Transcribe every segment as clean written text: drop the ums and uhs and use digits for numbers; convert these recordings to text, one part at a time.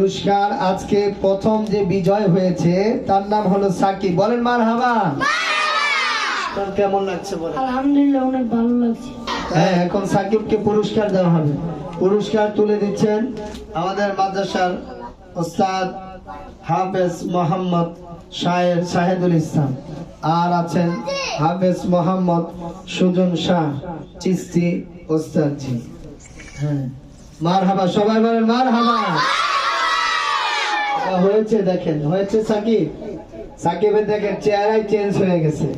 পুরস্কার আজকে প্রথম যে বিজয় হয়েছে তার নাম হলো সাকিব। বলেন মারহাবা। তোর কেমন লাগছে বলেন? আলহামদুলিল্লাহ অনেক ভালো লাগছে। হ্যাঁ, এখন সাকিবকে পুরস্কার দেওয়া হবে। পুরস্কার তুলে দিচ্ছেন আমাদের মাদ্রাসার ওস্তাদ হাফেজ মোহাম্মদ শাহেদুল ইসলাম, আর আছেন হাফেজ মোহাম্মদ সুজন শাহ চিস্তি ওস্তাদজি। হ্যাঁ, মারহাবা, সবাই বলেন মারহাবা। হয়েছে, দেখেন হয়েছে। সাকিবের দেখেন চেহারাই চেঞ্জ হয়ে গেছে।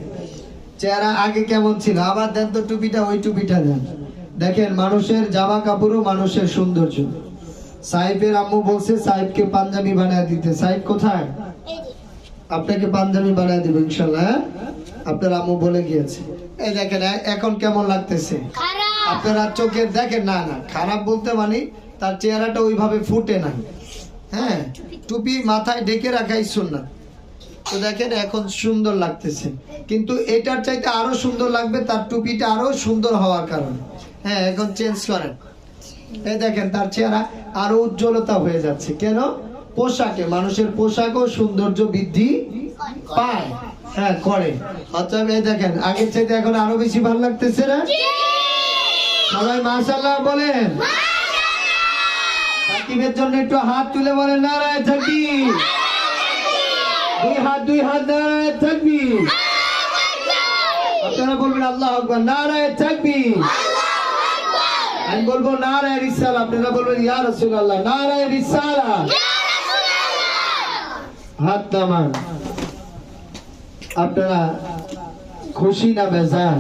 চেহারা আগে কেমন ছিল, আবার দেন তো টুপিটা, ওই টুপিটা দেন। দেখেন মানুষের জামা কাপড়ও মানুষের সৌন্দর্য। সাহেবের আম্মু বলছে সাহেবকে পাঞ্জাবি বানায় দিতে। সাহেব কোথায়? আপনাকে পাঞ্জাবি বানায় দিবে ইনশাল্লাহ। হ্যাঁ, আপনার আম্মু বলে গিয়েছে। এই দেখেন এখন কেমন লাগতেছে আপনারা চোখে দেখেন। না না, খারাপ বলতে মানে তার চেহারাটা ওইভাবে ফুটে নাই। হ্যাঁ, টুপি মাথায় ঢেকে রাখাই সুন্নাত। তো দেখেন এখন সুন্দর লাগতেছে, কিন্তু এটার চাইতে আরো সুন্দর লাগবে তার টুপিটা আরো সুন্দর হওয়ার কারণে। হ্যাঁ, এখন চেঞ্জ করেন। এই দেখেন তার চেহারা আরো উজ্জ্বলতা হয়ে যাচ্ছে। কেন? পোশাকে, মানুষের পোশাকও সৌন্দর্য বৃদ্ধি পায়। হ্যাঁ, করে। অতএব এই দেখেন আগের চাইতে এখন আরো বেশি ভালো লাগতেছে না? সবাই মাশাআল্লাহ বলেন। সাকিবের জন্য একটু হাত তুলে বলেন নারায়ে তাকবীর। দুই হাত নারায়ে তাকবীর। আপনারা বলবেন আল্লাহু আকবার। নারায়ে তাকবীর। আমি বলবো নারায়ে রিসালাত, আপনারা বলবেন ইয়া রাসূলুল্লাহ। নারায়ে রিসালাত। হাত নামান। আপনারা খুশি না বেজার?